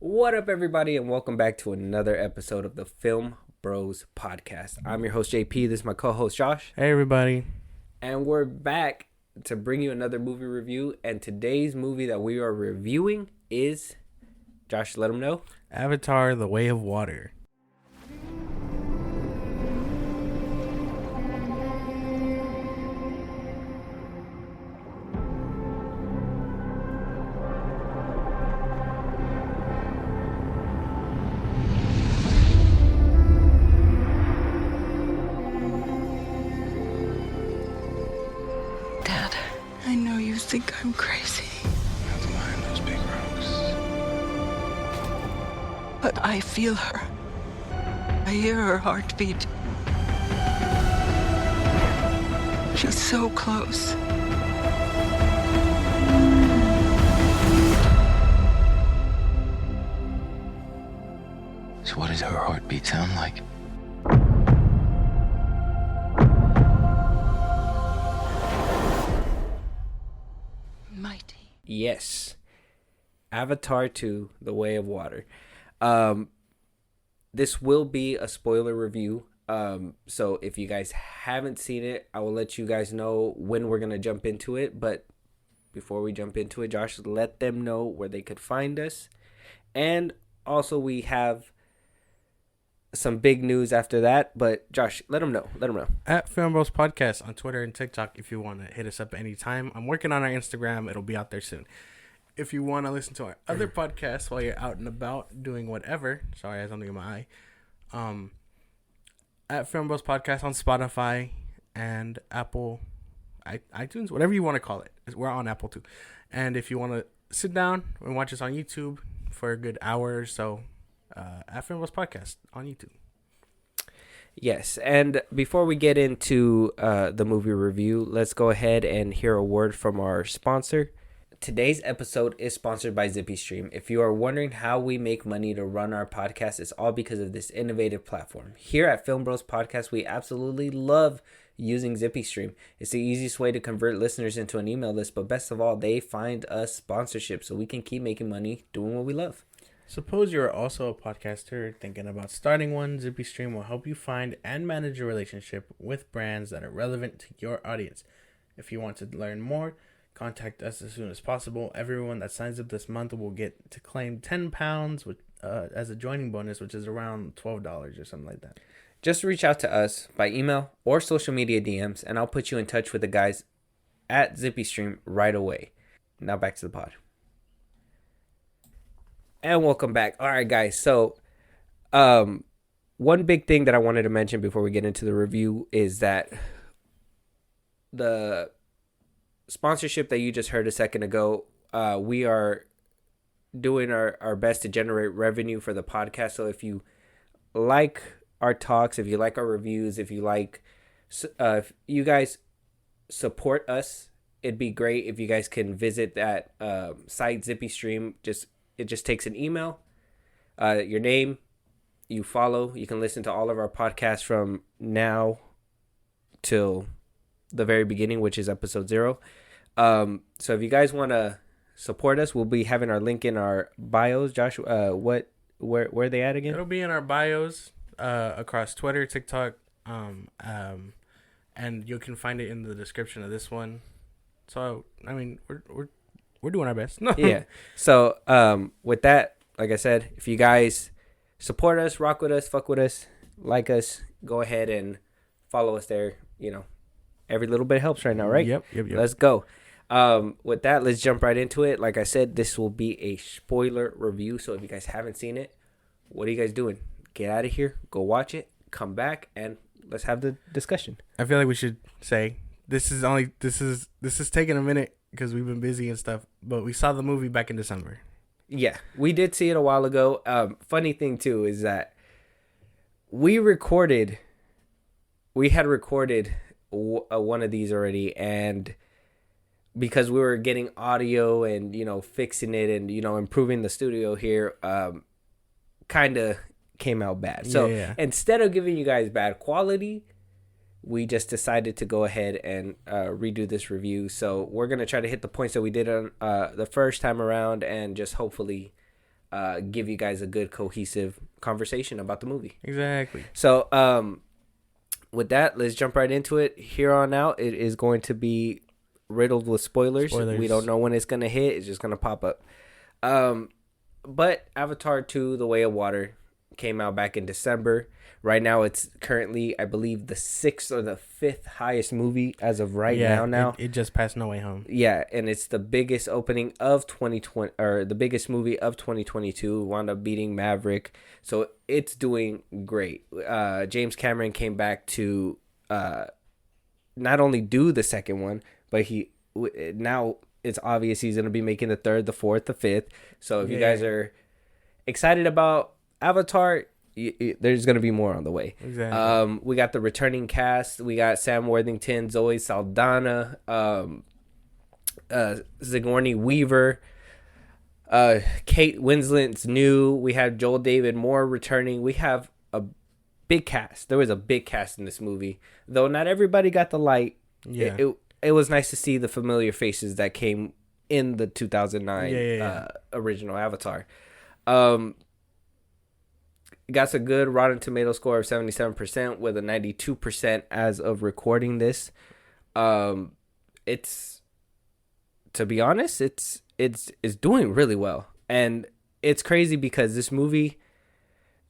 What up, everybody, and welcome back to another episode of the Film Bros podcast. I'm your host, JP. This is my co-host, Josh. Hey, everybody. And we're back to bring you another movie review. And today's movie that we are reviewing is, Josh, let them know. Avatar: The Way of Water. Dad, I know you think I'm crazy. Not behind those big rocks. But I feel her. I hear her heartbeat. She's so close. So what does her heartbeat sound like? Mighty. Yes. Avatar 2, The Way of Water. This will be a spoiler review. So if you guys haven't seen it, I will let you guys know when we're going to jump into it. But before we jump into it, Josh, let them know where they could find us. And also we have some big news after that. But Josh, let them know. At FilmBros Podcast on Twitter and TikTok if you want to hit us up anytime. I'm working on our Instagram. It'll be out there soon. If you want to listen to our other podcasts while you're out and about doing whatever. Sorry, I have something in my eye. At FilmBros Podcast on Spotify and Apple, iTunes, whatever you want to call it. We're on Apple too. And if you want to sit down and watch us on YouTube for a good hour or so, at FilmBros Podcast on YouTube. Yes, and before we get into the movie review, let's go ahead and hear a word from our sponsor. Today's episode is sponsored by ZippyStream. If you are wondering how we make money to run our podcast, it's all because of this innovative platform. Here at Film Bros Podcast, we absolutely love using ZippyStream. It's the easiest way to convert listeners into an email list, but best of all, they find us sponsorship so we can keep making money doing what we love. Suppose you're also a podcaster thinking about starting one. ZippyStream will help you find and manage a relationship with brands that are relevant to your audience. If you want to learn more, contact us as soon as possible. Everyone that signs up this month will get to claim £10 as a joining bonus, which is around $12 or something like that. Just reach out to us by email or social media DMs, and I'll put you in touch with the guys at ZippyStream right away. Now back to the pod. And welcome back. All right, guys. So, one big thing that I wanted to mention before we get into the review is that the sponsorship that you just heard a second ago, we are doing our best to generate revenue for the podcast. So if you like our talks, if you like our reviews, if if you guys support us, it'd be great if you guys can visit that site, ZippyStream. It just takes an email, your name, you follow. You can listen to all of our podcasts from now till the very beginning, which is episode 0. So if you guys want to support us, we'll be having our link in our bios. Josh, where are they at again? It'll be in our bios across Twitter, TikTok, and you can find it in the description of this one. So I mean, we're doing our best. Yeah. So with that, like I said, if you guys support us, rock with us, fuck with us, like us, go ahead and follow us there. You know, every little bit helps right now, right? Yep. Let's go. With that, let's jump right into it. Like I said, this will be a spoiler review. So if you guys haven't seen it, what are you guys doing? Get out of here, go watch it, come back, and let's have the discussion. I feel like we should say this is taking a minute because we've been busy and stuff, but we saw the movie back in December. Yeah, we did see it a while ago. Funny thing too is that we had recorded one of these already, and because we were getting audio and fixing it and improving the studio here, kind of came out bad. So instead of giving you guys bad quality, we just decided to go ahead and redo this review. So we're going to try to hit the points that we did on the first time around and just hopefully give you guys a good cohesive conversation about the movie. Exactly. So with that, let's jump right into it. Here on out, it is going to be riddled with spoilers. We don't know when it's going to hit. It's just going to pop up. But Avatar 2, The Way of Water, came out back in December. Right now, it's currently, I believe, the 6th or the 5th highest movie as of right now. It just passed No Way Home. Yeah, and it's the biggest opening of 2020, or the biggest movie of 2022. Wound up beating Maverick, so it's doing great. James Cameron came back to not only do the second one, but now it's obvious he's going to be making the 3rd, the 4th, the 5th. So if you guys are excited about Avatar, there's going to be more on the way. Exactly. We got the returning cast. We got Sam Worthington, Zoe Saldana, Sigourney Weaver, Kate Winslet's new. We have Joel David Moore returning. We have a big cast. There was a big cast in this movie, though not everybody got the light. Yeah. It was nice to see the familiar faces that came in the 2009 original Avatar. Got a good Rotten Tomato score of 77% with a 92% as of recording this. It's, to be honest, it's doing really well. And it's crazy because this movie,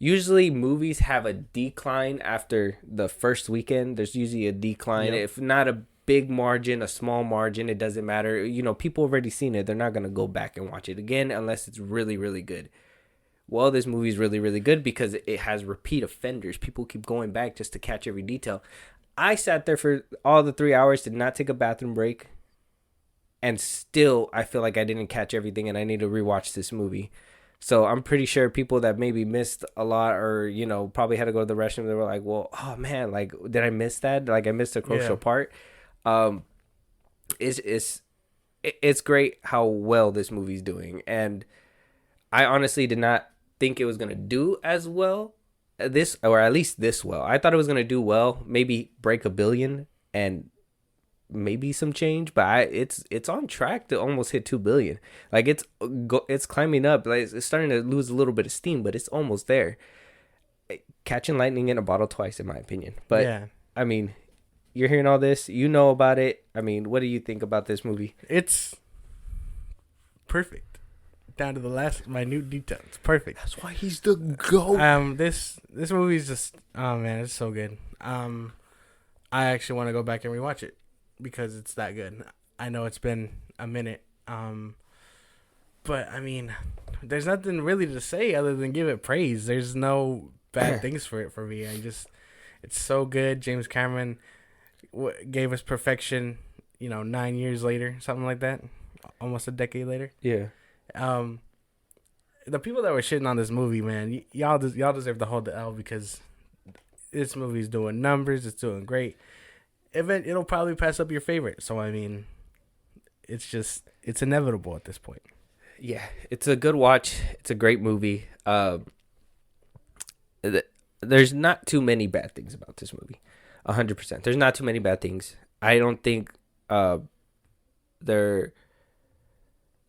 usually movies have a decline after the first weekend. There's usually a decline. Yep. If not a big margin, a small margin, it doesn't matter. You know, people already seen it. They're not going to go back and watch it again unless it's really, really good. Well, this movie is really, really good because it has repeat offenders. People keep going back just to catch every detail. I sat there for all the 3 hours, did not take a bathroom break, and still I feel like I didn't catch everything and I need to rewatch this movie. So I'm pretty sure people that maybe missed a lot or, you know, probably had to go to the restroom, they were like, well, oh man, like, did I miss that? Like, I missed a crucial part. It's great how well this movie's doing. And I honestly did not think it was going to do as well this, or at least this well. I thought it was going to do well, maybe break $1 billion and maybe some change, but it's on track to almost hit $2 billion. Like it's climbing up. Like it's starting to lose a little bit of steam, but it's almost there. Catching lightning in a bottle twice, in my opinion. But yeah. I mean, you're hearing all this, you know about it. I mean, what do you think about this movie? It's perfect. Down to the last minute detail. It's perfect. That's why he's the GOAT. This movie is just, oh man, it's so good. I actually want to go back and rewatch it because it's that good. I know it's been a minute. But I mean, there's nothing really to say other than give it praise. There's no bad things for it for me. It's so good. James Cameron gave us perfection, 9 years later, something like that. Almost a decade later. Yeah. The people that were shitting on this movie, man, y'all deserve to hold the L because this movie's doing numbers. It's doing great. It'll probably pass up your favorite. So I mean, it's inevitable at this point. Yeah, it's a good watch. It's a great movie. There's not too many bad things about this movie. 100%. There's not too many bad things. I don't think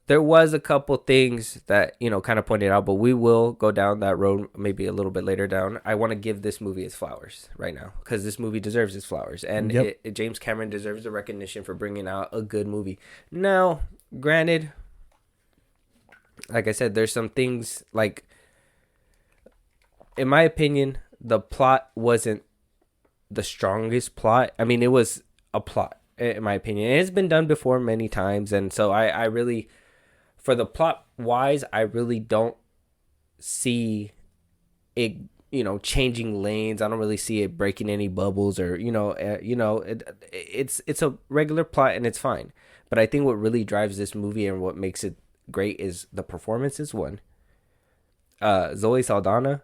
there was a couple things that, kind of pointed out, but we will go down that road maybe a little bit later down. I want to give this movie its flowers right now because this movie deserves its flowers. And James Cameron deserves the recognition for bringing out a good movie. Now, granted, like I said, there's some things like, in my opinion, the plot wasn't the strongest plot. I mean, it was a plot, in my opinion. And it's been done before many times. And so I really... For the plot wise, I really don't see it, changing lanes. I don't really see it breaking any bubbles or, it's a regular plot and it's fine. But I think what really drives this movie and what makes it great is the performances. One, Zoe Saldana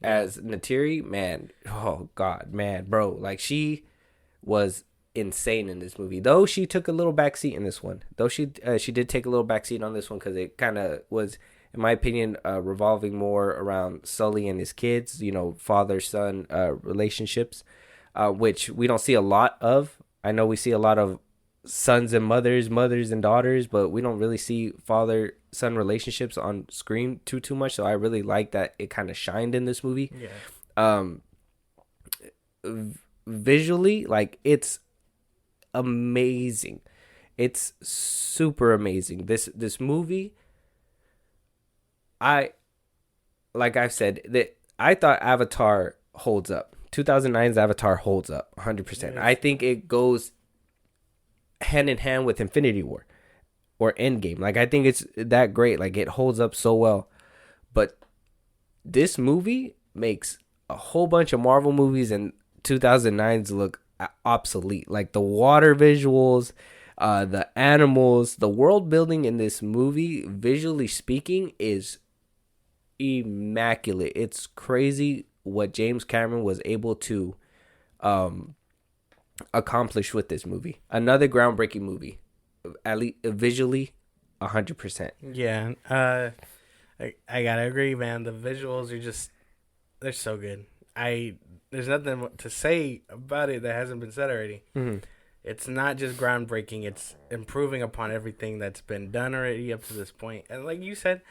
as Neytiri, man, oh God, man, bro, like she was insane in this movie, though she took a little backseat in this one, though she did take a little backseat on this one because it kind of was, in my opinion, revolving more around Sully and his kids, father-son relationships, which we don't see a lot of. I know we see a lot of sons and mothers, mothers and daughters, but we don't really see father son relationships on screen too much. So I really like that it kind of shined in this movie. Yeah. Visually, like, it's amazing. It's super amazing. This movie, like I've said, that I thought Avatar holds up. 2009's Avatar holds up 100%. Yes. I think it goes hand in hand with Infinity War or Endgame. Like, I think it's that great. Like, it holds up so well. But this movie makes a whole bunch of Marvel movies and 2009's look obsolete. Like, the water visuals, the animals, the world building in this movie, visually speaking, is immaculate. It's crazy what James Cameron was able to accomplish with this movie. Another groundbreaking movie, at least visually, 100%. Yeah. I gotta agree, man. The visuals are they're so good. There's nothing to say about it that hasn't been said already. Mm-hmm. It's not just groundbreaking. It's improving upon everything that's been done already up to this point. And like you said,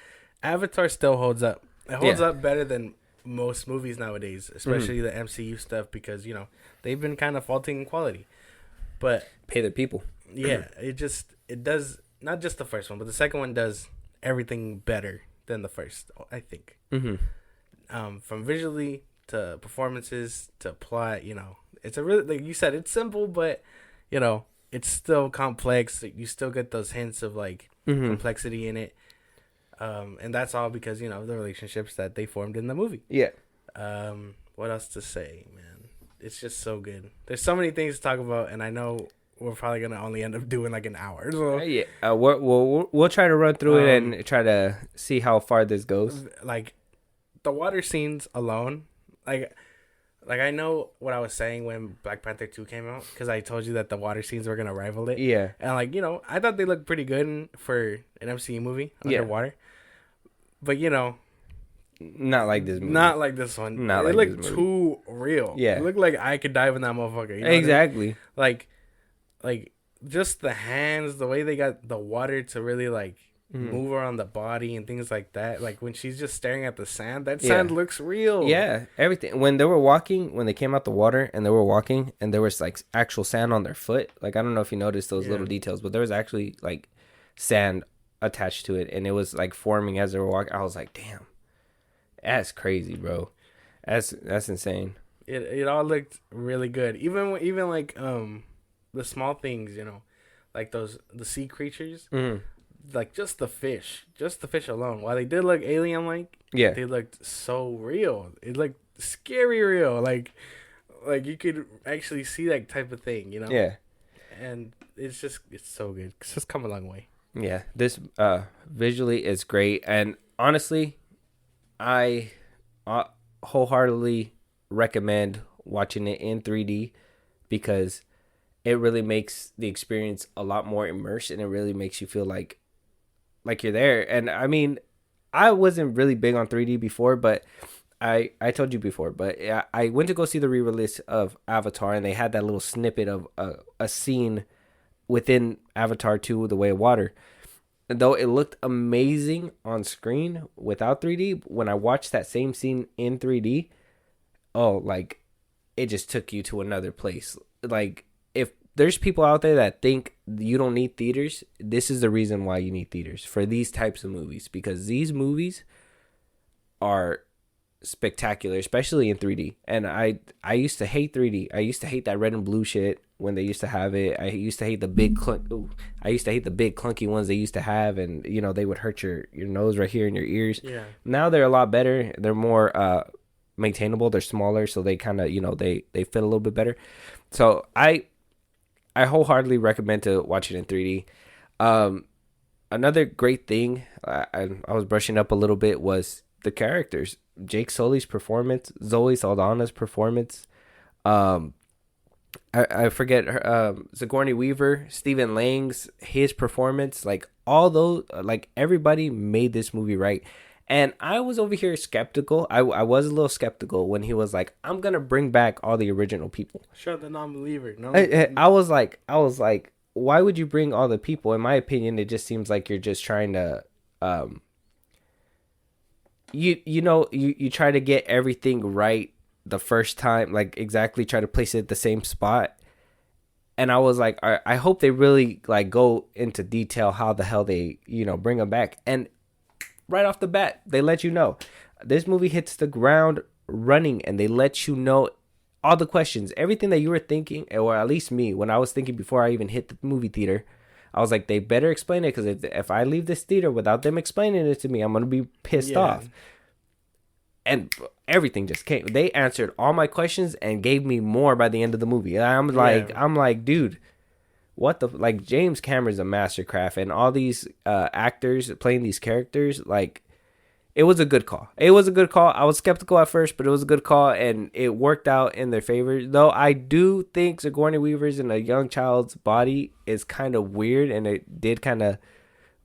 Avatar still holds up. It holds up better than most movies nowadays, especially the MCU stuff, because, you know, they've been kind of faulting in quality. But pay the people. Yeah, it does, not just the first one, but the second one does everything better than the first, I think. Mm-hmm. From visually to performances to plot, you know, it's a really, like you said, it's simple, but, you know, it's still complex. You still get those hints of, like, complexity in it. And that's all because, you know, the relationships that they formed in the movie. Yeah. What else to say, man? It's just so good. There's so many things to talk about, and I know we're probably gonna only end up doing like an hour. So. Yeah. We'll try to run through it and try to see how far this goes. Like, the water scenes alone, like I know what I was saying when Black Panther 2 came out, because I told you that the water scenes were gonna rival it. Yeah. And, like, you know, I thought they looked pretty good for an MCU movie underwater. But, you know, not like this movie. Not like this one. Not it like looked this movie. Too real. Yeah. It looked like I could dive in that motherfucker. You know exactly. what I mean? Like just the hands, the way they got the water to really, like, move around the body and things like that. Like, when she's just staring at the sand, that sand looks real. Yeah, everything. When they were walking, when they came out the water and they were walking and there was, like, actual sand on their foot. Like, I don't know if you noticed those little details, but there was actually, like, sand attached to it, and it was, like, forming as they were walking. I was like, damn, that's crazy, bro. That's insane. It all looked really good. Even like the small things, you know, like the sea creatures, like just the fish alone. While they did look alien like, they looked so real. It looked scary real. Like you could actually see that type of thing, you know. Yeah. And it's so good. It's just come a long way. Yeah, this visually is great, and honestly, I wholeheartedly recommend watching it in 3D because it really makes the experience a lot more immersed, and it really makes you feel like you're there. And I mean, I wasn't really big on 3D before, but I told you before, but I went to go see the re-release of Avatar, and they had that little snippet of a scene within Avatar 2, The Way of Water. And though it looked amazing on screen without 3D, when I watched that same scene in 3D, like, it just took you to another place. Like, if there's people out there that think you don't need theaters, this is the reason why you need theaters for these types of movies, because these movies are spectacular, especially in 3D. And I used to hate 3D. I used to hate that red and blue shit when they used to have it. I used to hate the big clunky ones they used to have, and, you know, they would hurt your nose right here in your ears. Yeah. Now they're a lot better. They're more maintainable. They're smaller, so they kind of, you know, they fit a little bit better. So I wholeheartedly recommend to watch it in 3D. Another great thing I was brushing up a little bit was the characters. Jake Sully's performance, Zoe Saldana's performance, I forget her, Sigourney Weaver, Stephen Lang's, his performance, like, all those, like, everybody made this movie right. And I was over here skeptical. I was a little skeptical when he was like, I'm gonna bring back all the original people. Shut the non-believer. No, I was like, why would you bring all the people? In my opinion, it just seems like you're just trying to you try to get everything right the first time, like exactly try to place it at the same spot. And I was like, I hope they really like go into detail how the hell they, bring them back. And right off the bat, they let you know. This movie hits the ground running, and they let you know all the questions, everything that you were thinking, or at least me, when I was thinking before I even hit the movie theater. I was like, they better explain it, because if I leave this theater without them explaining it to me, I'm going to be pissed off. And everything just came. They answered all my questions and gave me more by the end of the movie. I'm like, dude, what the, like, James Cameron's a mastercraft, and all these actors playing these characters, like, it was a good call. It was a good call. I was skeptical at first, but it was a good call, and it worked out in their favor. Though I do think Sigourney Weaver's in a young child's body is kind of weird, and it did kind of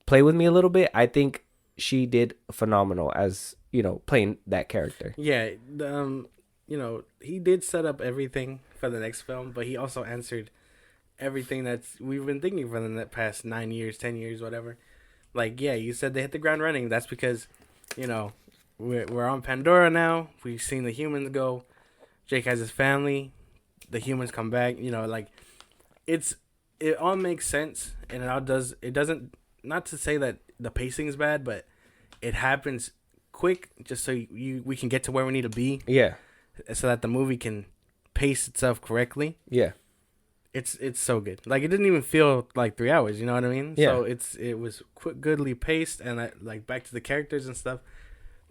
play with me a little bit. I think she did phenomenal as, playing that character. Yeah, he did set up everything for the next film, but he also answered everything that's we've been thinking for the past 9 years, 10 years, whatever. Like, yeah, you said they hit the ground running. That's because, we're on Pandora now. We've seen the humans go. Jake has his family. The humans come back. Like, it all makes sense, and it all does. It doesn't. Not to say that the pacing is bad, but it happens quick, just so we can get to where we need to be. Yeah. So that the movie can pace itself correctly. Yeah. It's so good. Like, it didn't even feel like 3 hours. You know what I mean? Yeah. So it was goodly paced, and like back to the characters and stuff.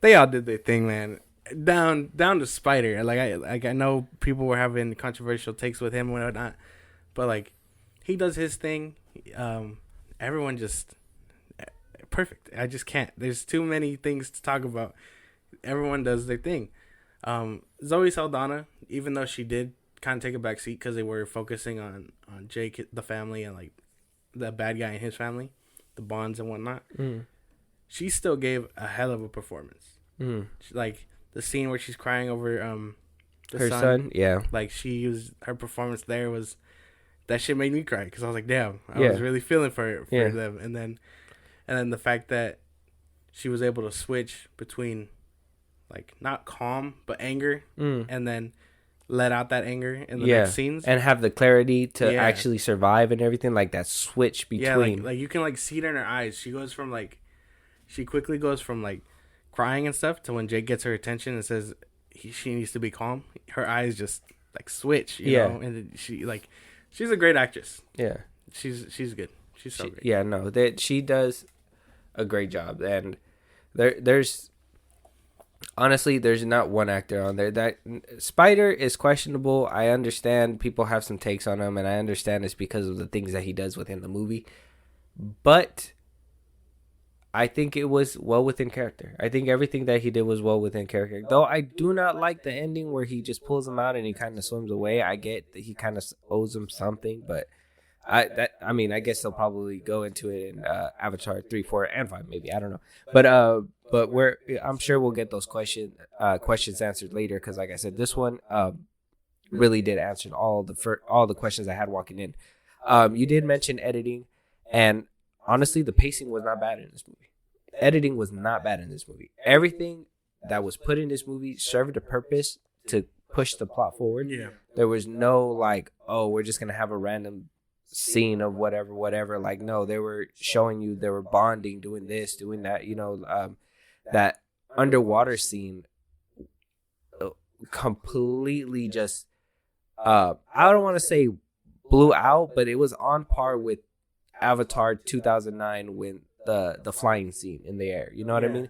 They all did their thing, man. Down to Spider. I know people were having controversial takes with him and whatnot, but like, he does his thing. Everyone just perfect. I just can't. There's too many things to talk about. Everyone does their thing. Zoe Saldana, even though she did kind of take a back seat because they were focusing on Jake, the family, and like the bad guy and his family, the bonds and whatnot. She still gave a hell of a performance. Like the scene where she's crying over her son. Yeah, like her performance there was, that shit made me cry, because I was like, damn, I was really feeling for them. And then the fact that she was able to switch between, like, not calm but anger, and then let out that anger in the next scenes, and have the clarity to actually survive and everything, like that switch between. Like you can like see it in her eyes. She quickly goes from like crying and stuff to when Jake gets her attention and says she needs to be calm. Her eyes just like switch, you know, and she's a great actress. Yeah, she's good. She's so great. Yeah, no, that she does a great job, and there's honestly, there's not one actor on there. That Spider is questionable. I understand people have some takes on him, and I understand it's because of the things that he does within the movie. But I think it was well within character. I think everything that he did was well within character. Though I do not like the ending where he just pulls him out and he kind of swims away. I get that he kind of owes him something, but I guess they'll probably go into it in Avatar 3, 4, and 5, maybe. I don't know. But I'm sure we'll get those questions answered later, because like I said, this one really did answer all the questions I had walking in. You did mention editing, and honestly, the pacing was not bad in this movie. Editing was not bad in this movie. Everything that was put in this movie served a purpose to push the plot forward. Yeah. There was no like, oh, we're just gonna have a random scene of whatever. Like, no, they were showing you they were bonding, doing this, doing that. That underwater scene completely just I don't want to say blew out, but it was on par with Avatar 2009 when the flying scene in the air. You know what I mean?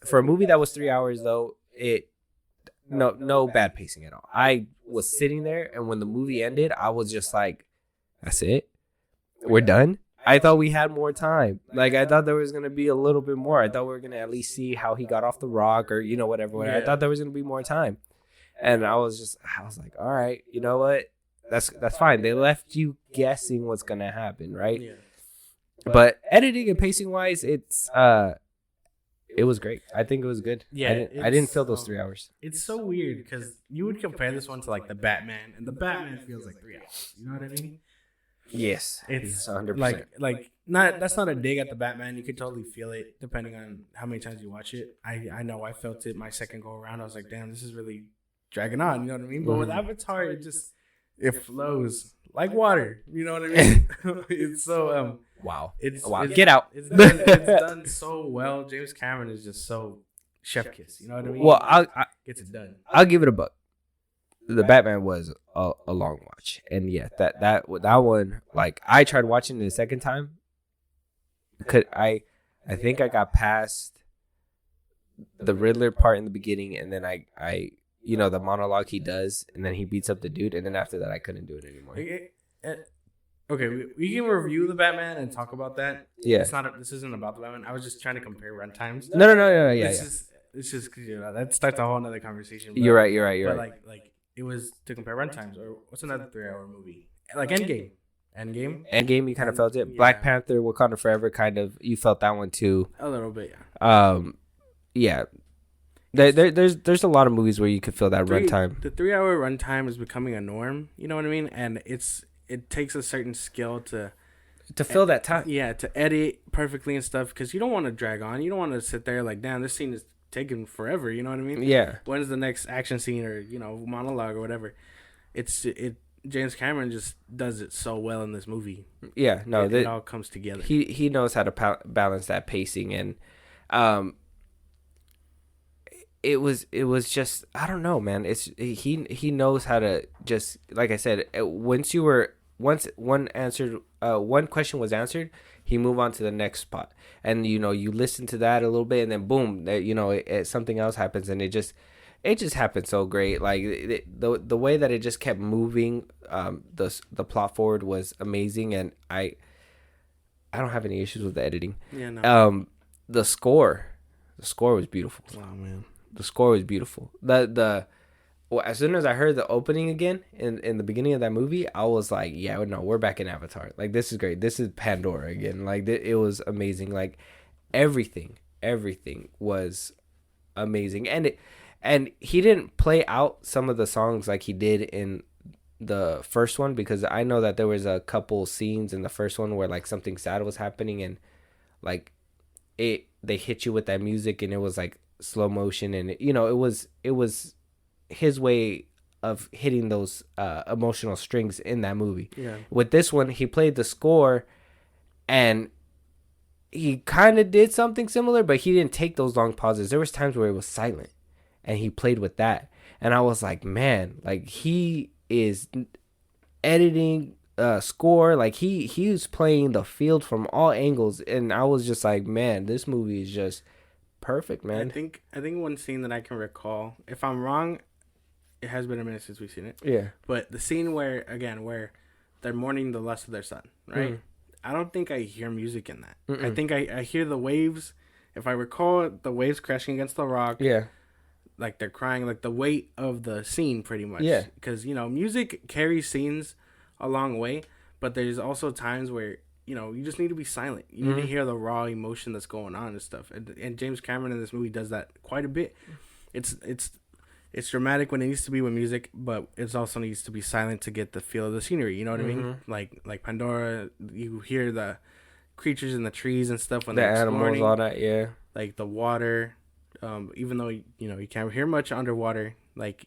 For a movie that was 3 hours, though, no bad pacing at all. I was sitting there, and when the movie ended, I was just like, that's it? We're done? I thought we had more time. Like, I thought there was going to be a little bit more. I thought we were going to at least see how he got off the rock, or, whatever. Yeah. I thought there was going to be more time. And I was like, all right, you know what? That's fine. They left you guessing what's going to happen, right? Yeah. But editing and pacing wise, it was great. I think it was good. Yeah, I didn't feel those 3 hours. It's so weird because you would compare this one to like the Batman, and the Batman feels like 3 hours. You know what I mean? Yes, It's 100%. like not that's not a dig at the Batman. You could totally feel it depending on how many times you watch it. I know I felt it my second go around. I was like, damn, this is really dragging on. You know what I mean? But with Avatar, it flows like water. You know what I mean? It's so Wow. it's Get out. It's done so well. James Cameron is just so chef kiss. You know what I mean? Well, Gets it done. I'll give it a buck. The Batman was a long watch, and yeah, that one, like, I tried watching it the second time. I think I got past the Riddler part in the beginning, and then I the monologue he does, and then he beats up the dude, and then after that I couldn't do it anymore. Okay, we can review the Batman and talk about that. Yeah. This isn't about the Batman. I was just trying to compare runtimes. No, yeah. It's just that starts a whole nother conversation. But, You're right. But like it was to compare runtimes, or what's another 3-hour movie? Like Endgame. Endgame, you kind of felt it. Yeah. Black Panther, Wakanda Forever, kind of, you felt that one too. A little bit, yeah. Yeah. There's a lot of movies where you could feel that runtime. The 3-hour runtime is becoming a norm. You know what I mean? And it takes a certain skill to fill that time. Yeah, to edit perfectly and stuff, because you don't want to drag on. You don't want to sit there like, damn, this scene is taking forever. You know what I mean? Yeah. When's the next action scene or monologue or whatever? James Cameron just does it so well in this movie. Yeah, no, it all comes together. He knows how to balance that pacing, and it was just, I don't know, man. He knows how to, just like I said, once one question was answered, he moved on to the next spot, and you listen to that a little bit, and then boom, something else happens, and it just happened so great. Like the way that it just kept moving, the plot forward was amazing, and I don't have any issues with the editing. Yeah, no. The score was beautiful. Oh man, the score was beautiful. As soon as I heard the opening again in the beginning of that movie, I was like, yeah, no, we're back in Avatar. Like, this is great. This is Pandora again. Like, it was amazing. Like, everything was amazing. And he didn't play out some of the songs like he did in the first one, because I know that there was a couple scenes in the first one where like something sad was happening, and like they hit you with that music, and it was like slow motion, and it was his way of hitting those emotional strings in that movie. Yeah. With this one, he played the score, and he kind of did something similar, but he didn't take those long pauses. There was times where it was silent, and he played with that, and I was like, man, like, he is editing score, like he was playing the field from all angles, and I was just like, man, this movie is just perfect, man. I think one scene that I can recall, if I'm wrong, it has been a minute since we've seen it. Yeah. But the scene where they're mourning the loss of their son, right? I don't think I hear music in that. I think I hear the waves. If I recall, the waves crashing against the rock. Yeah. Like they're crying, like the weight of the scene, pretty much. Yeah. Because music carries scenes a long way, but there's also times where you just need to be silent. You need to hear the raw emotion that's going on and stuff. And James Cameron in this movie does that quite a bit. It's dramatic when it needs to be with music, but it also needs to be silent to get the feel of the scenery. You know what I mean? Like Pandora, you hear the creatures in the trees and stuff when the they're animals, exploring. all that, yeah. Like the water, even though you can't hear much underwater, like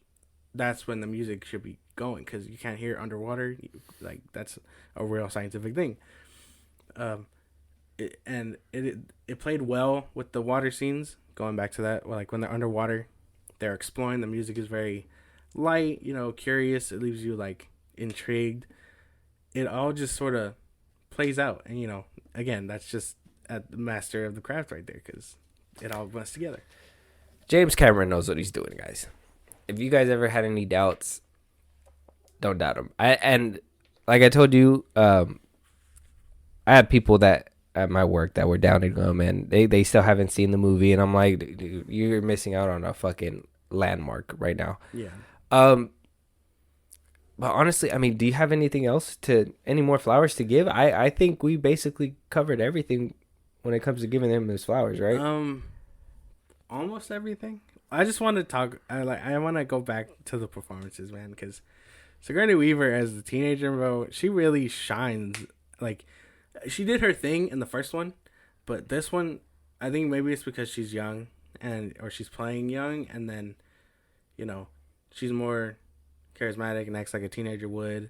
that's when the music should be going, because you can't hear underwater. Like, that's a real scientific thing. It played well with the water scenes. Going back to that, like when they're underwater, they're exploring. The music is very light, curious. It leaves you like intrigued. It all just sort of plays out, and again, that's just at the master of the craft right there, because it all blends together. James Cameron knows what he's doing, guys. If you guys ever had any doubts, don't doubt him. And like I told you, I had people that at my work that were doubting him, and they still haven't seen the movie, and I'm like, dude, you're missing out on a fucking landmark right now. Yeah. But honestly, I mean, do you have anything else any more flowers to give? I think we basically covered everything when it comes to giving him his flowers, right? Almost everything. I just want to talk. I want to go back to the performances, man, because Sigourney Weaver as the teenager, bro, she really shines. Like, she did her thing in the first one, but this one, I think maybe it's because she's young or she's playing young, and then, you know, she's more charismatic and acts like a teenager would,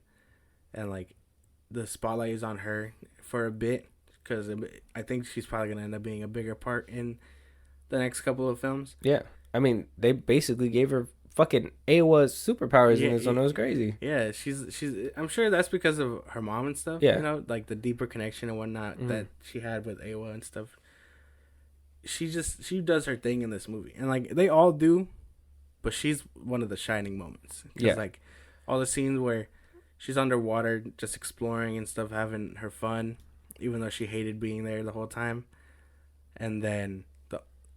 and like the spotlight is on her for a bit because I think she's probably gonna end up being a bigger part in the next couple of films. Yeah, I mean, they basically gave her fucking Awa's superpowers in this one. It was crazy. Yeah, she's. I'm sure that's because of her mom and stuff. Yeah, you know, like the deeper connection and whatnot that she had with Awa and stuff. She does her thing in this movie, and like they all do, but she's one of the shining moments. Yeah, like all the scenes where she's underwater, just exploring and stuff, having her fun, even though she hated being there the whole time, and then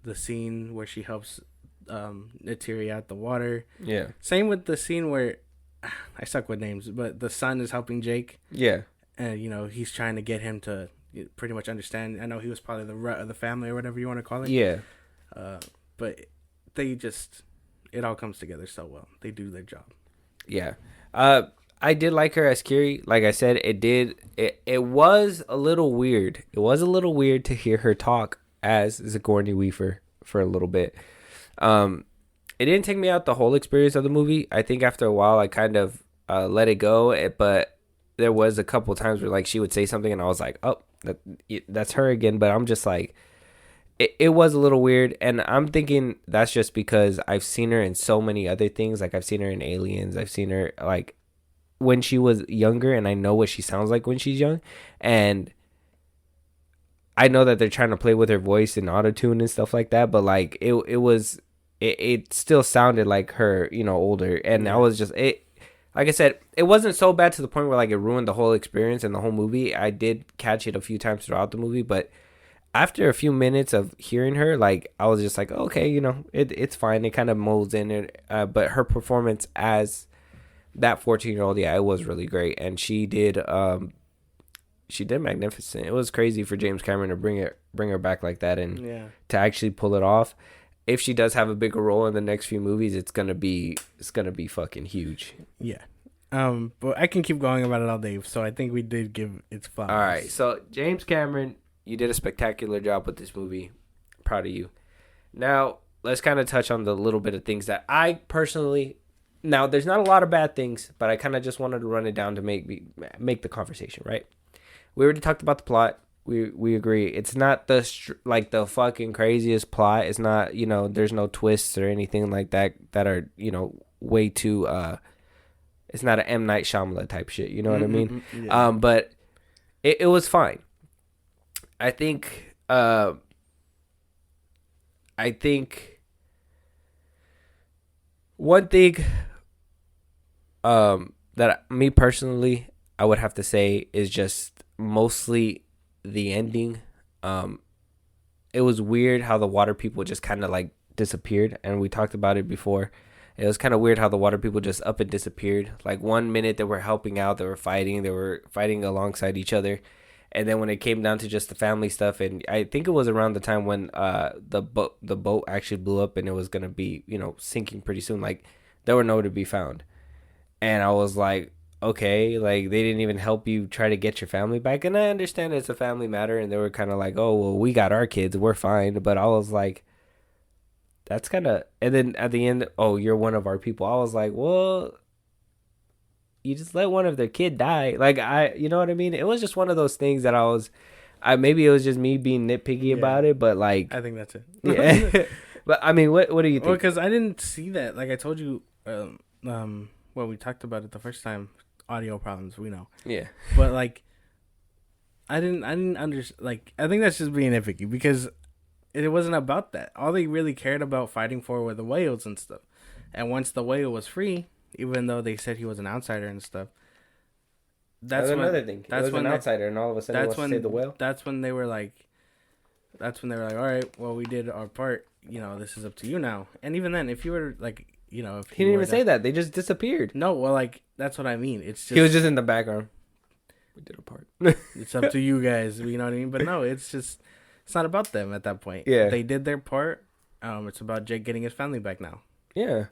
the scene where she helps Neytiri out the water. Yeah. Same with the scene where I suck with names, but the son is helping Jake. Yeah. And you know, he's trying to get him to pretty much understand. I know he was probably the rut of the family or whatever you want to call it. Yeah. But it all comes together so well. They do their job. Yeah. I did like her as Kiri. Like I said, it was a little weird. It was a little weird to hear her talk as Sigourney Weaver for a little bit. It didn't take me out the whole experience of the movie. I think after a while I kind of let it go, but there was a couple times where like she would say something and I was like, oh, that's her again. But I'm just like, it was a little weird, and I'm thinking that's just because I've seen her in so many other things. Like I've seen her in Aliens. I've seen her like when she was younger, and I know what she sounds like when she's young, and I know that they're trying to play with her voice and auto-tune and stuff like that, but like it still sounded like her, you know, older. And I was just, like I said, it wasn't so bad to the point where like it ruined the whole experience and the whole movie. I did catch it a few times throughout the movie, but after a few minutes of hearing her, like I was just like, okay, you know, it's fine. It kind of molds in it. But her performance as that 14-year-old, yeah, it was really great. And she did magnificent. It was crazy for James Cameron to bring her back like that and to actually pull it off. If she does have a bigger role in the next few movies, it's gonna be fucking huge. Yeah. But I can keep going about it all day. So I think we did give its flowers. All right. So James Cameron, you did a spectacular job with this movie. Proud of you. Now let's kind of touch on the little bit of things that I personally. Now there's not a lot of bad things, but I kind of just wanted to run it down to make the conversation right. We already talked about the plot. We agree. It's not the fucking craziest plot. It's not, you know, there's no twists or anything like that are, you know, way too it's not an M. Night Shyamalan type shit, you know what I mean? Yeah. But it was fine. I think one thing that me personally I would have to say is just mostly the ending. It was weird how the water people just kind of like disappeared, and we talked about it before. It was kind of weird how the water people just up and disappeared. Like 1 minute they were helping out, they were fighting alongside each other, and then when it came down to just the family stuff, and I think it was around the time when the boat actually blew up and it was gonna be, you know, sinking pretty soon. Like they were nowhere to be found, and I was like, okay, like they didn't even help you try to get your family back. And I understand it's a family matter, and they were kind of like, oh well, we got our kids, we're fine. But I was like, that's kind of, and then at the end, oh, you're one of our people. I was like, well, you just let one of their kid die. Like you know what I mean? It was just one of those things that maybe it was just me being nitpicky about it, but like, I think that's it. Yeah. But I mean, what do you think? Well, because I didn't see that. Like I told you, well, we talked about it the first time. Audio problems, we know. Yeah. But like, I didn't understand. Like, I think that's just being nitpicky because it wasn't about that. All they really cared about fighting for were the whales and stuff. And once the whale was free, even though they said he was an outsider and stuff, that's another thing. That's when an outsider, and all of a sudden, that's when the whale. That's when they were like, all right, well, we did our part. You know, this is up to you now. And even then, if you were like, you know, if he didn't even say that, they just disappeared. No, well, like that's what I mean. It's just he was just in the background. We did our part. It's up to you guys. You know what I mean? But no, it's not about them at that point. Yeah, they did their part. It's about Jake getting his family back now. Yeah,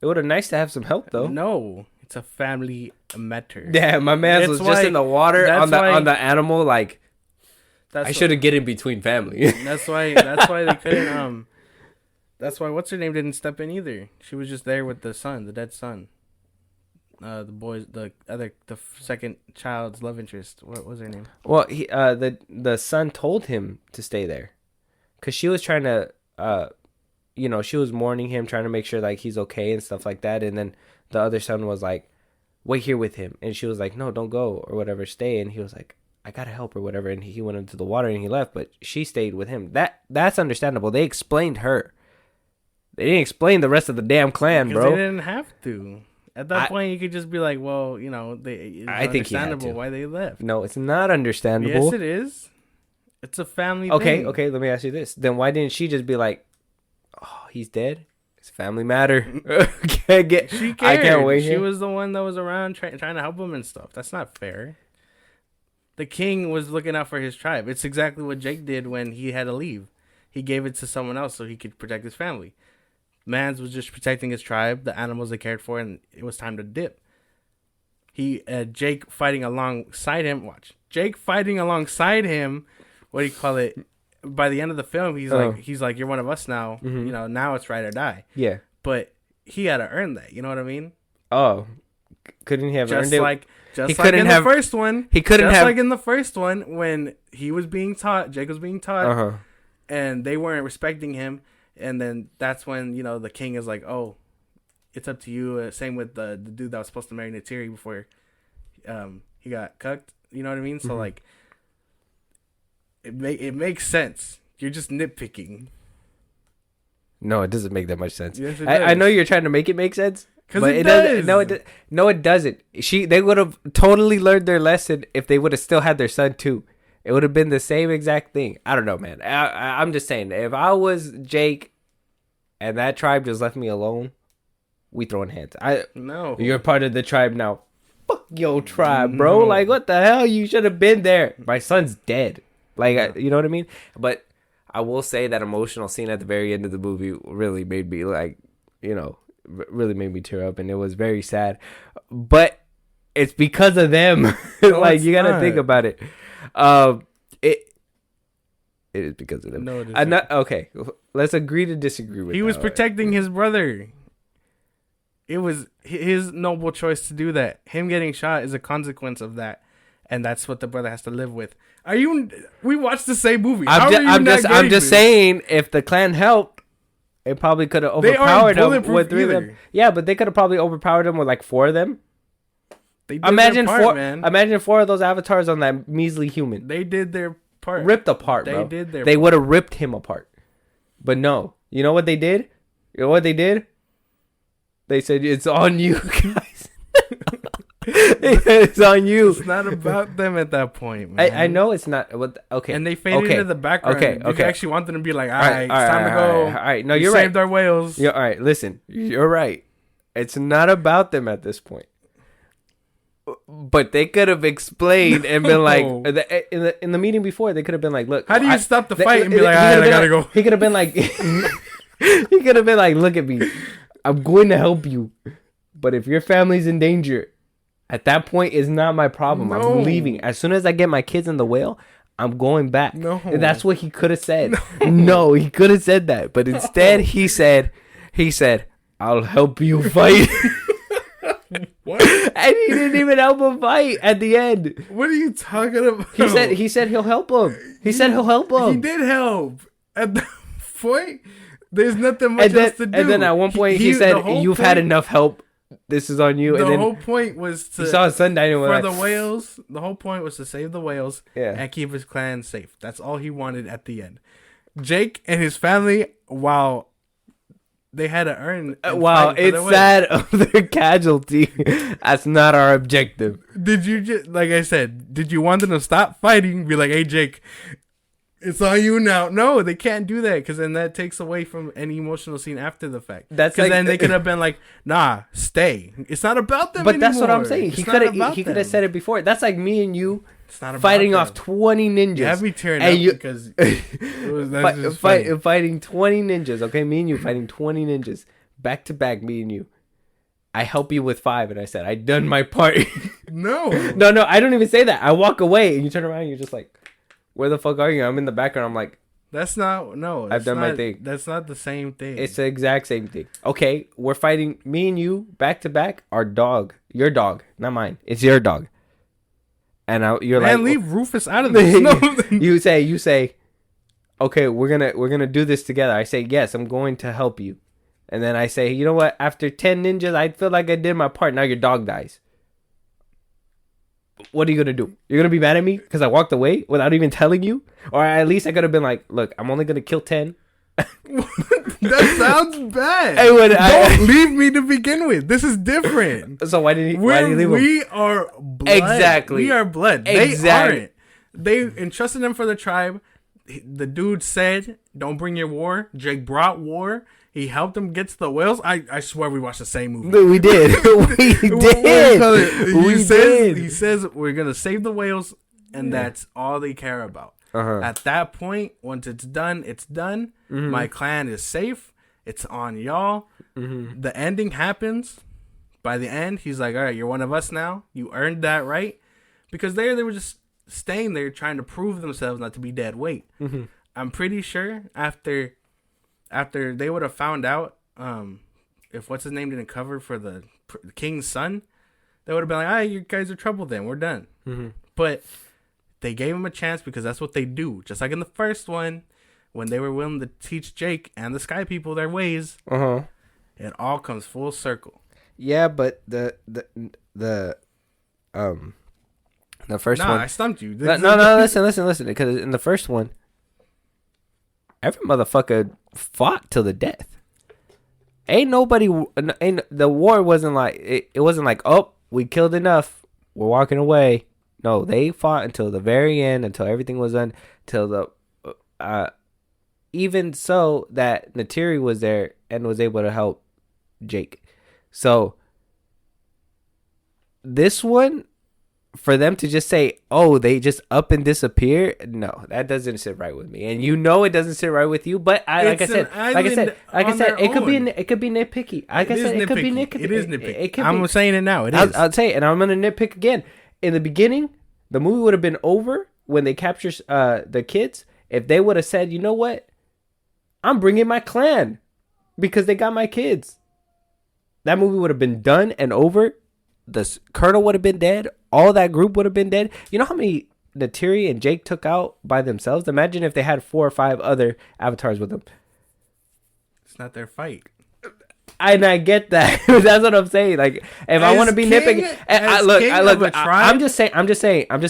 it would have nice to have some help though. No, It's a family matter. Yeah, my man was just in the water on the animal. Like, I should have get in between family. That's why they couldn't. That's why what's her name didn't step in either. She was just there with the son, the dead son. The second child's love interest. What was her name? Well, the son told him to stay there, cause she was trying to, she was mourning him, trying to make sure like he's okay and stuff like that. And then the other son was like, "Wait here with him," and she was like, "No, don't go or whatever, stay." And he was like, "I gotta help" or whatever, and he went into the water and he left, but she stayed with him. That's understandable. They explained her. They didn't explain the rest of the damn clan, bro. They didn't have to. At that point, you could just be like, well, it's understandable why they left. No, it's not understandable. Yes, it is. It's a family thing. thing. Okay, let me ask you this. Then why didn't she just be like, "Oh, he's dead? It's a family matter." She cared. I can't wait. She was the one that was around trying to help him and stuff. That's not fair. The king was looking out for his tribe. It's exactly what Jake did when he had to leave. He gave it to someone else so he could protect his family. Mans was just protecting his tribe, the animals they cared for, and it was time to dip. Jake fighting alongside him. Watch. Jake fighting alongside him. What do you call it? By the end of the film, he's like, "You're one of us now. Mm-hmm. Now it's ride or die." Yeah. But he had to earn that. You know what I mean? Oh, couldn't he have earned it? Just like in the first one. He couldn't have. Just like in the first one when he was being taught, Jake was being taught, and they weren't respecting him. And then that's when, the king is like, "Oh, it's up to you." Same with the dude that was supposed to marry Neytiri before he got cucked. You know what I mean? So, like, it makes sense. You're just nitpicking. No, it doesn't make that much sense. Yes, it does. I know you're trying to make it make sense. But it does. No, it doesn't. They would have totally learned their lesson if they would have still had their son, too. It would have been the same exact thing. I don't know, man. I'm just saying, if I was Jake and that tribe just left me alone, we throwing hands. No. You're part of the tribe now. Fuck your tribe, bro. No. Like, what the hell? You should have been there. My son's dead. Like, you know what I mean? But I will say that emotional scene at the very end of the movie really made me, like, really made me tear up. And it was very sad. But it's because of them. Like, you got to think about it. It is because of them. No, it isn't. Okay, let's agree to disagree with. He was protecting his brother. It was his noble choice to do that. Him getting shot is a consequence of that, and that's what the brother has to live with. We watched the same movie. I'm just saying, if the clan helped, it probably could have overpowered them with 3 of them. Yeah, but they could have probably overpowered them with like 4 of them. Imagine 4 of those avatars on that measly human. They did their part. Ripped apart, bro. They would have ripped him apart. But no. You know what they did? They said, "It's on you guys." It's on you. It's not about them at that point, man. I know it's not. Okay. And they faded into the background. Okay. You actually want them to be like, all right, it's time to go. All right. No, you're right. Saved our whales. Yeah, all right. Listen, you're right. It's not about them at this point. But they could have explained and been like, in the meeting before, they could have been like, "Look, how do you stop the fight?" And be like, "I gotta go." He could have been like, "Look at me, I'm going to help you, but if your family's in danger, at that point, it's not my problem. No. I'm leaving. As soon as I get my kids in the whale, I'm going back." No, and that's what he could have said. No, he could have said that, but instead he said, "I'll help you fight." What? And he didn't even help him fight at the end. What are you talking about? He said he'll help him. He said he'll help him. He did help. At that point, there's nothing much else to do. And then at one point he said, "You've had enough help. This is on you." The whole point was to he saw his son dying for the whales. The whole point was to save the whales and keep his clan safe. That's all he wanted at the end. Jake and his family, while they had to earn. Wow, it's sad of their casualty. That's not our objective. Did you just, like I said, did you want them to stop fighting? Be like, "Hey, Jake, it's on you now." No, they can't do that because then that takes away from any emotional scene after the fact. That's because then they could have been like, "Nah, stay. It's not about them." But anymore. That's what I'm saying. He could have said it before. That's like me and you. Fighting off 20 ninjas. You have me tearing up because fighting 20 ninjas. Okay, me and you fighting 20 ninjas back to back. Me and you, I help you with 5. And I said, I done my part. No. No, I don't even say that. I walk away and you turn around and you're just like, where the fuck are you? I'm in the background. I'm like, That's not, no. I've done my thing. That's not the same thing. It's the exact same thing. Okay, we're fighting, me and you, back to back, our dog. Your dog, not mine. It's your dog. And you're Man, like, leave Rufus out of this. No. you say, okay, we're gonna do this together. I say, yes, I'm going to help you. And then I say, you know what? After 10 ninjas, I feel like I did my part. Now your dog dies. What are you gonna do? You're gonna be mad at me because I walked away without even telling you? Or at least I could have been like, look, I'm only gonna kill 10. That sounds bad. Hey, Don't leave me to begin with. This is different. So why did you leave him? We are blood. Exactly. We are blood. Exactly. They aren't. They entrusted them for the tribe. The dude said, don't bring your war. Jake brought war. He helped them get to the whales. I swear we watched the same movie. We did. We did. He says we're going to save the whales, and that's all they care about. At that point, once it's done, it's done. Mm-hmm. My clan is safe. It's on y'all. Mm-hmm. The ending happens. By the end, he's like, all right, you're one of us now. You earned that right. Because they were just staying there trying to prove themselves not to be dead weight. Mm-hmm. I'm pretty sure after they would have found out if what's his name didn't cover for the king's son, they would have been like, all right, you guys are trouble then. We're done. Mm-hmm. But they gave him a chance because that's what they do. Just like in the first one, when they were willing to teach Jake and the Sky People their ways, it all comes full circle. Yeah, but the first one. I stumped you. No, listen. Because in the first one, every motherfucker fought till the death. The war wasn't like, it wasn't like, oh, we killed enough, we're walking away. No, they fought until the very end, until everything was done, till the, even so that Natiri was there and was able to help Jake. So, this one, for them to just say, oh, they just up and disappear, no, that doesn't sit right with me. And you know it doesn't sit right with you, but like I said, it could be nitpicky. Like I said, it could be nitpicky. It is nitpicky. I'm saying it now. I'll say it, and I'm gonna nitpick again. In the beginning, the movie would have been over when they capture the kids if they would have said, you know what, I'm bringing my clan because they got my kids. That movie would have been done and over. The colonel would have been dead. All that group would have been dead. You know how many Natiri and Jake took out by themselves? Imagine if they had 4 or 5 other avatars with them. It's not their fight. And I get that. That's what I'm saying. Like, if I want to be nitpicking, I'm just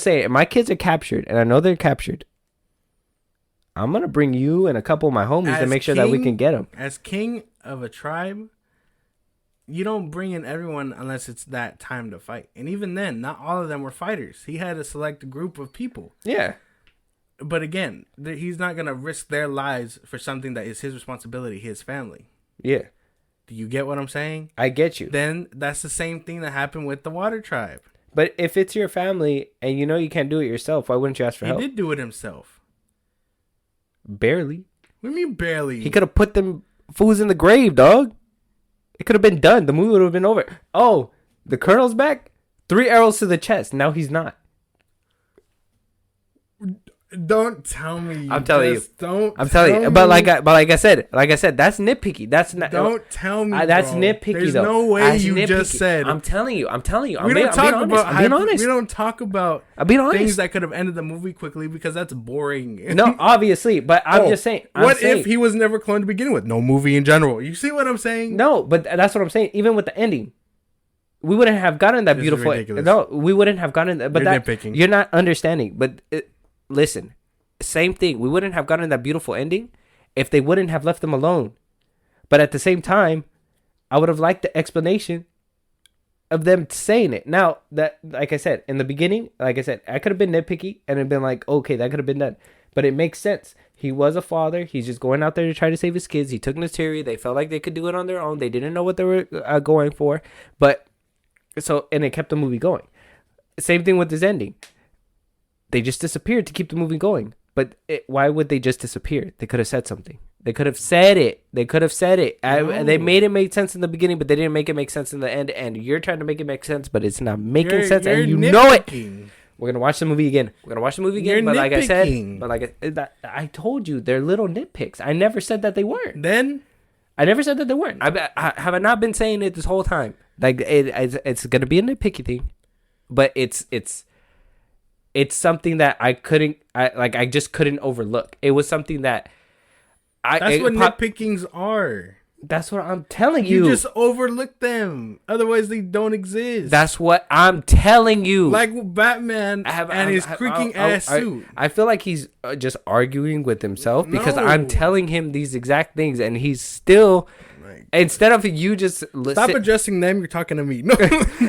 saying. If my kids are captured, and I know they're captured, I'm gonna bring you and a couple of my homies to make sure that we can get them. As king of a tribe, you don't bring in everyone unless it's that time to fight. And even then, not all of them were fighters. He had to select a group of people. Yeah. But again, he's not going to risk their lives for something that is his responsibility, his family. Yeah. Do you get what I'm saying? I get you. Then that's the same thing that happened with the Water Tribe. But if it's your family and you know you can't do it yourself, why wouldn't you ask for help? He did do it himself. Barely. What do you mean barely? He could have put them fools in the grave, dog. It could have been done. The movie would have been over. Oh, the colonel's back? 3 arrows to the chest. Now he's not. Don't tell me. I'm telling you. I'm telling you. But like I said, that's nitpicky. That's not. Don't tell me. That's nitpicky. There's though. no way that's you nitpicky. just said. I'm telling you. We don't talk about things that could have ended the movie quickly because that's boring. No, obviously, but I'm just saying. If he was never cloned to begin with? No movie in general. You see what I'm saying? No, but that's what I'm saying. Even with the ending, we wouldn't have gotten that beautiful. No, we wouldn't have gotten that. But nitpicking. You're not understanding. But listen. Same thing. We wouldn't have gotten that beautiful ending if they wouldn't have left them alone. But at the same time, I would have liked the explanation of them saying it. Now, that, like I said, in the beginning, like I said, I could have been nitpicky and have been like, okay, that could have been done. But it makes sense. He was a father. He's just going out there to try to save his kids. He took Natiri. They felt like they could do it on their own. They didn't know what they were going for. And it kept the movie going. Same thing with this ending. They just disappeared to keep the movie going. But why would they just disappear? They could have said something. They could have said it. They could have said it. No. They made it make sense in the beginning, but they didn't make it make sense in the end. And you're trying to make it make sense, but it's not making sense, and you know it. We're gonna watch the movie again. But like I said, I told you, they're little nitpicks. I never said that they weren't. I never said that they weren't. I not been saying it this whole time. Like it's gonna be a nitpicky thing, but it's something that I just couldn't overlook. It was something that That's what nitpickings are. That's what I'm telling you. You just overlook them. Otherwise, they don't exist. That's what I'm telling you. Like Batman and his creaking ass suit. I feel like he's just arguing with himself because I'm telling him these exact things, and he's still. Instead of you just stop addressing them, you're talking to me. No.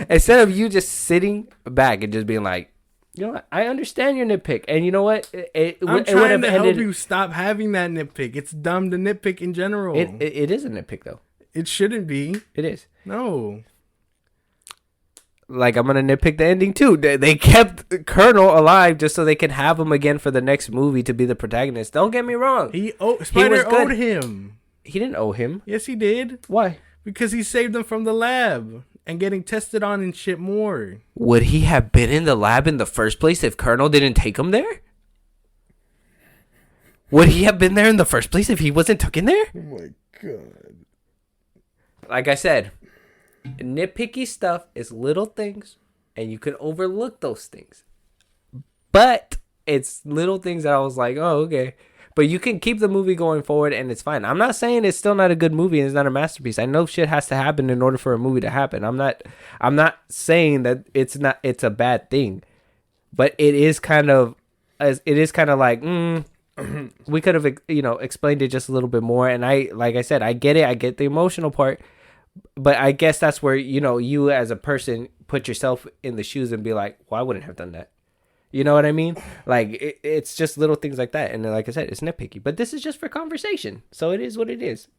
Instead of you just sitting back and just being like, you know what? I understand your nitpick, and you know what? I'm trying to help you stop having that nitpick. It's dumb to nitpick in general. It is a nitpick, though. It shouldn't be. It is. No. Like, I'm gonna nitpick the ending too. They kept Colonel alive just so they could have him again for the next movie to be the protagonist. Don't get me wrong. Spider owed him. He didn't owe him. Yes, he did. Why? Because he saved them from the lab and getting tested on and shit more. Would he have been in the lab in the first place if Colonel didn't take him there? Would he have been there in the first place if he wasn't taken there? Oh my god. Like I said, nitpicky stuff is little things, and you can overlook those things. But it's little things that I was like, oh, okay. But you can keep the movie going forward, and it's fine. I'm not saying it's still not a good movie and it's not a masterpiece. I know shit has to happen in order for a movie to happen. I'm not saying that it's a bad thing. But it is kind of like, we could have, explained it just a little bit more. And like I said, I get it. I get the emotional part. But I guess that's where, you as a person put yourself in the shoes and be like, well, I wouldn't have done that. You know what I mean? Like, it's just little things like that. And like I said, it's nitpicky. But this is just for conversation. So it is what it is.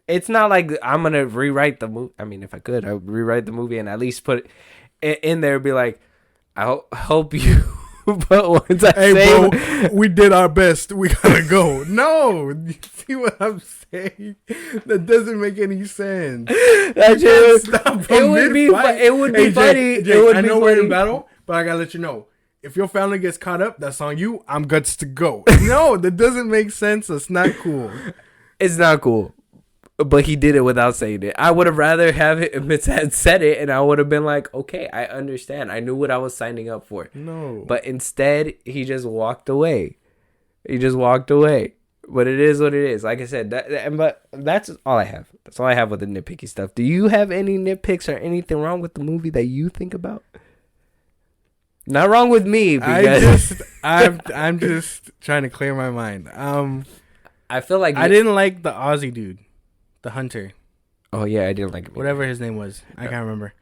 It's not like I'm going to rewrite the movie. I mean, if I could, I would rewrite the movie and at least put it in there and be like, I hope you... But once bro, we did our best. We gotta go. No, you see what I'm saying? That doesn't make any sense. It would be funny. Jake, I know we're in battle, but I gotta let you know. If your family gets caught up, that's on you. I'm guts to go. No, that doesn't make sense. It's not cool. It's not cool. But he did it without saying it. I would have rather have it if had said it, and I would have been like, okay, I understand. I knew what I was signing up for. No. But instead, he just walked away. But it is what it is. Like I said, but that's all I have. That's all I have with the nitpicky stuff. Do you have any nitpicks or anything wrong with the movie that you think about? Not wrong with me. Because I'm just trying to clear my mind. I feel like I didn't like the Aussie dude. The hunter. Oh, yeah, I didn't like him. Whatever his name was. I can't remember.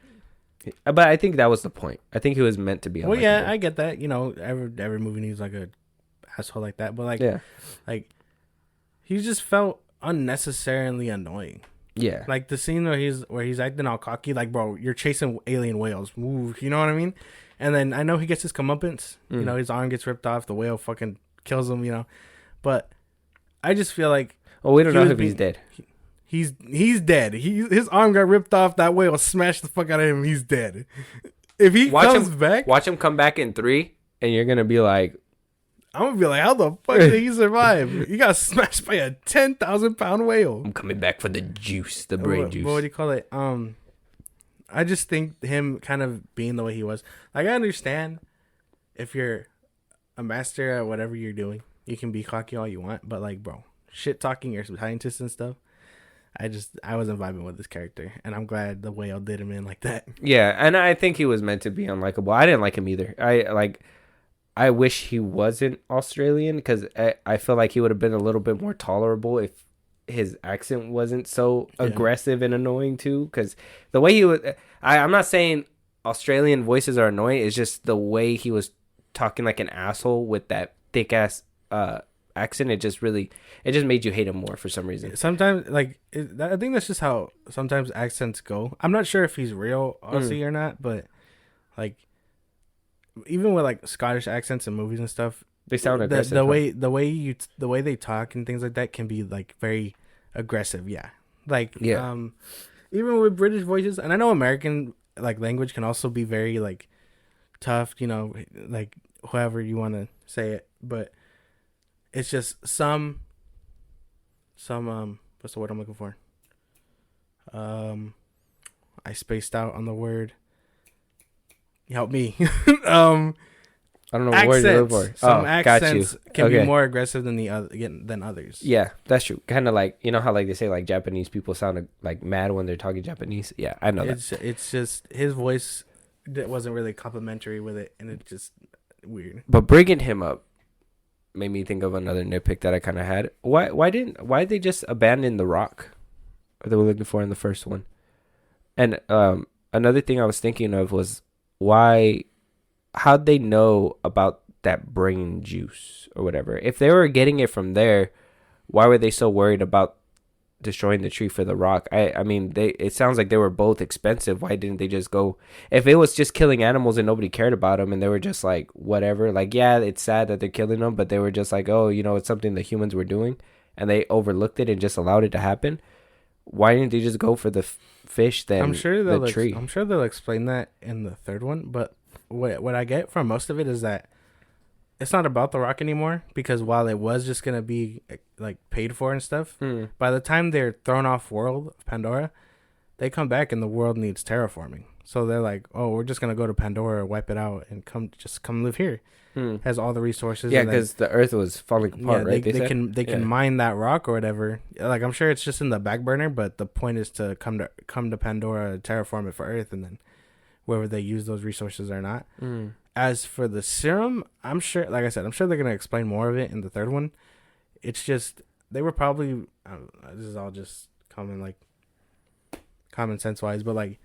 But I think that was the point. I think he was meant to be. Well, yeah, I get that. Every movie needs like a asshole like that. But like he just felt unnecessarily annoying. Yeah. Like the scene where he's acting all cocky. Like, bro, you're chasing alien whales. Ooh, you know what I mean? And then I know he gets his comeuppance. His arm gets ripped off. The whale fucking kills him, But I just feel like... Oh, we don't know if he's dead. He's dead. His arm got ripped off. That whale smashed the fuck out of him. He's dead. If he comes back... Watch him come back in 3, and you're going to be like... I'm going to be like, how the fuck did he survive? He got smashed by a 10,000-pound whale. I'm coming back for the juice, the brain juice. What do you call it? I just think him kind of being the way he was. Like, I understand if you're a master at whatever you're doing, you can be cocky all you want. But, like, bro, shit talking your scientists and stuff, I wasn't vibing with this character, and I'm glad the whale did him in like that. Yeah, and I think he was meant to be unlikable. I didn't like him either. I wish he wasn't Australian because I feel like he would have been a little bit more tolerable if his accent wasn't so aggressive and annoying too. Because the way he was, I'm not saying Australian voices are annoying. It's just the way he was talking like an asshole with that thick ass accent. It just made you hate him more for some reason. Sometimes, I think that's just how sometimes accents go. I'm not sure if he's real Aussie or not, but like even with like Scottish accents in movies and stuff, They sound aggressive. The way they talk and things like that can be like very aggressive. Yeah, like even with British voices, and I know American like language can also be very like tough. You know, like however you want to say it, but it's just some what's the word I'm looking for? I spaced out on the word. Help me. I don't know what word you're looking for. Some accents can be more aggressive than than others. Yeah, that's true. Kind of like, you know how like they say like Japanese people sound like mad when they're talking Japanese. Yeah, I know that. It's just his voice wasn't really complimentary with it, and it's just weird. But bringing him up made me think of another nitpick that I kind of had. Why did they just abandon the Rock? Or they were looking for in the first one. And another thing I was thinking of was how'd they know about that brain juice or whatever? If they were getting it from there, why were they so worried about destroying the tree for the Rock? I mean, it sounds like they were both expensive. Why didn't they just go? If it was just killing animals and nobody cared about them, and they were just like whatever, like yeah, it's sad that they're killing them, but they were just like, oh, you know, it's something the humans were doing, and they overlooked it and just allowed it to happen. Why didn't they just go for the fish then? I'm sure the tree. I'm sure they'll explain that in the third one, but what I get from most of it is that it's not about the Rock anymore, because while it was just gonna be like paid for and stuff, by the time they're thrown off world of Pandora, they come back and the world needs terraforming. So they're like, oh, we're just gonna go to Pandora, wipe it out, and come live here. Has all the resources. Yeah, because the Earth was falling apart, right? They can mine that rock or whatever. Like I'm sure it's just in the back burner, but the point is to come to Pandora, terraform it for Earth, and then whether they use those resources or not. As for the serum, I'm sure, like I said, I'm sure they're going to explain more of it in the third one. It's just, they were probably, this is all just common sense wise, but like,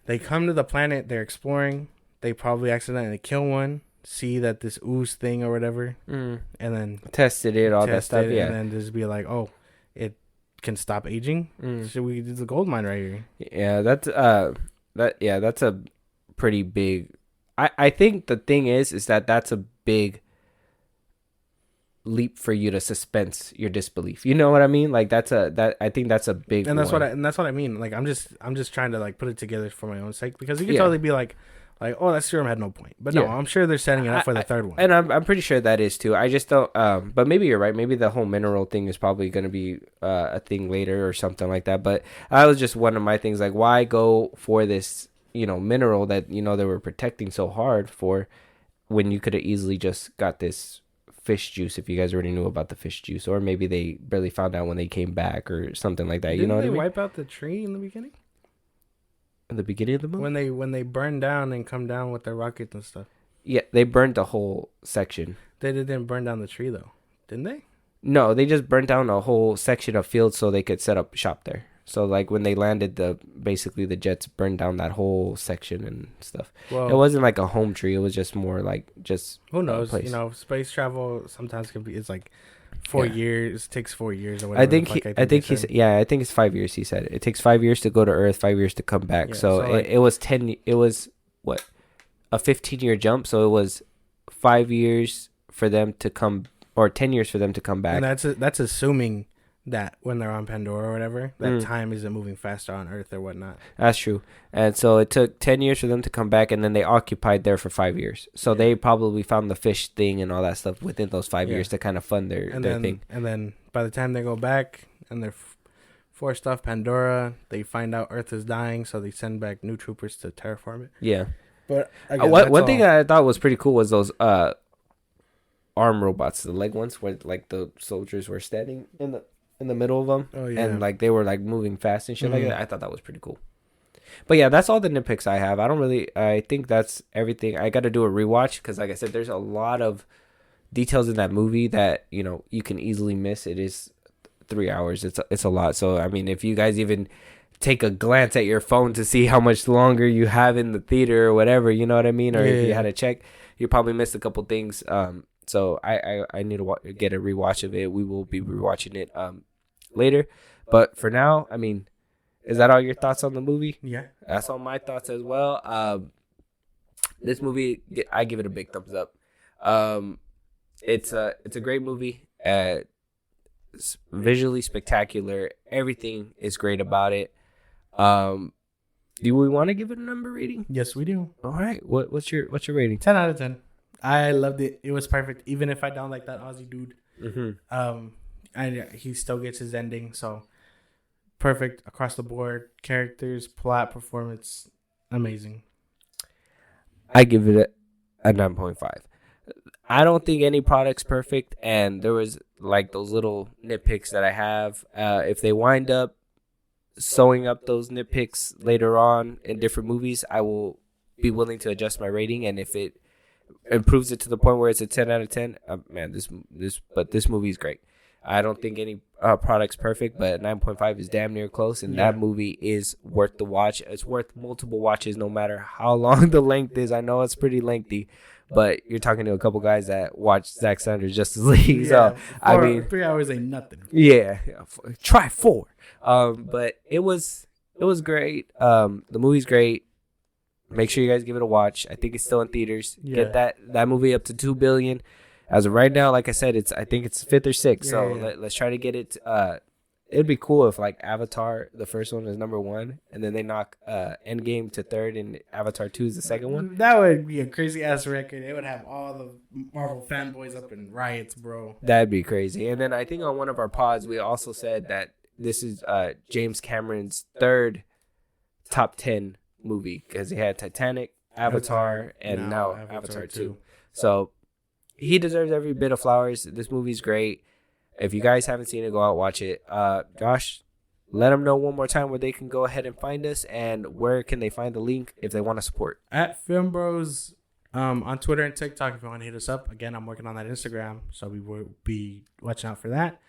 they come to the planet, they're exploring, they probably accidentally kill one, see that this ooze thing or whatever, and then tested it, all that stuff, yeah. And then just be like, oh, it can stop aging. Should we do the gold mine right here? Yeah, that's a pretty big. I think the thing is that's a big leap for you to suspend your disbelief. You know what I mean? Like I think that's a big. And that's what I mean. Like I'm just trying to like put it together for my own sake, because you can totally be like, oh, that serum had no point. But no, I'm sure they're setting it up for the third one. And I'm pretty sure that is too. I just don't. But maybe you're right. Maybe the whole mineral thing is probably going to be a thing later or something like that. But that was just one of my things. Like, why go for this, mineral that they were protecting so hard for, when you could have easily just got this fish juice if you guys already knew about the fish juice, or maybe they barely found out when they came back or something like that. Didn't what I mean? Wipe out the tree in the beginning? In the beginning of the movie? When they burn down and come down with their rockets and stuff. Yeah, they burned the whole section. They didn't burn down the tree though, didn't they? No, they just burnt down a whole section of field so they could set up shop there. So like when they landed, basically the jets burned down that whole section and stuff. Well, it wasn't like a home tree. It was just more like just who knows. Space travel sometimes can be. It's like 4 years. Takes 4 years or whatever. I think he said. Yeah, I think it's 5 years. He said it takes 5 years to go to Earth, 5 years to come back. So it was 10. It was what, a 15-year jump. So it was 5 years for them to come, or 10 years for them to come back. And that's assuming that when they're on Pandora or whatever, that time isn't moving faster on Earth or whatnot. That's true. And so it took 10 years for them to come back, and then they occupied there for 5 years. So they probably found the fish thing and all that stuff within those 5 years to kind of fund their thing. And then by the time they go back and they're forced off Pandora, they find out Earth is dying, so they send back new troopers to terraform it. Yeah. But one thing that I thought was pretty cool was those arm robots, the leg ones, where like the soldiers were standing in the middle of them, and like they were like moving fast and shit like that. I thought that was pretty cool. But yeah, that's all the nitpicks I have. I think that's everything. I got to do a rewatch because, like I said, there's a lot of details in that movie that you can easily miss. It is 3 hours. It's a lot. So I mean, if you guys even take a glance at your phone to see how much longer you have in the theater or whatever, you know what I mean, or if you had to check, you probably missed a couple things. So I need to get a rewatch of it. We will be rewatching it later, but for now, I mean, is that all your thoughts on the movie? Yeah, that's all my thoughts as well. This movie, I give it a big thumbs up. It's a great movie. It's visually spectacular. Everything is great about it. Do we want to give it a number rating? Yes, we do. All right. What's your rating? 10 out of 10. I loved it. It was perfect. Even if I don't like that Aussie dude, he still gets his ending. So perfect across the board. Characters, plot, performance, amazing. I give it a 9.5. I don't think any product's perfect, and there was like those little nitpicks that I have. If they wind up sewing up those nitpicks later on in different movies, I will be willing to adjust my rating. And if it improves it to the point where it's a 10 out of 10, man, this movie is great. I don't think any product's perfect, but 9.5 is damn near close, and that movie is worth the watch. It's worth multiple watches, no matter how long the length is. I know it's pretty lengthy, but you're talking to a couple guys that watch Zack Snyder's Justice League. So I mean, 3 hours ain't nothing. Yeah, try 4. But it was great. The movie's great. Make sure you guys give it a watch. I think it's still in theaters. Get that movie up to $2 billion. As of right now, like I said, I think it's 5th or 6th. So let's try to get it. It'd be cool if like Avatar, the first one, is number 1, and then they knock Endgame to 3rd, and Avatar 2 is the second one. That would be a crazy ass record. It would have all the Marvel fanboys up in riots, bro. That'd be crazy. And then I think on one of our pods, we also said that this is James Cameron's 3rd top 10 movie, because he had Titanic, Avatar, and now Avatar 2. So he deserves every bit of flowers. This movie's great. If you guys haven't seen it, go out and watch it. Josh, let them know one more time where they can go ahead and find us, and where can they find the link if they want to support. At FilmBros on Twitter and TikTok if you want to hit us up. Again, I'm working on that Instagram, so we will be watching out for that.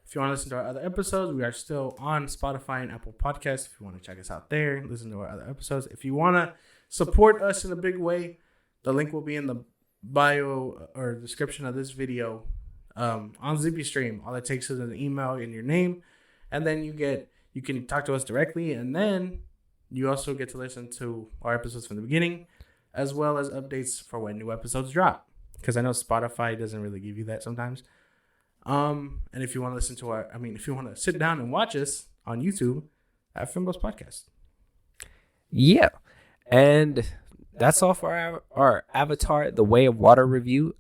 If you want to listen to our other episodes, we are still on Spotify and Apple Podcasts. If you want to check us out there, listen to our other episodes. If you want to support us in a big way, the link will be in the bio or description of this video. On Zippy Stream, all it takes is an email and your name, and then you can talk to us directly, and then you also get to listen to our episodes from the beginning, as well as updates for when new episodes drop. Because I know Spotify doesn't really give you that sometimes. And if you want to listen to if you want to sit down and watch us on YouTube, at FilmBros Podcast. Yeah, and that's all for our Avatar: The Way of Water review.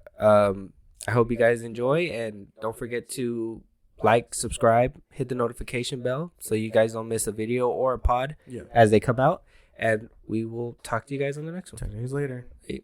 I hope you guys enjoy, and don't forget to like, subscribe, hit the notification bell so you guys don't miss a video or a pod as they come out. And we will talk to you guys on the next one. 10 days later. Hey.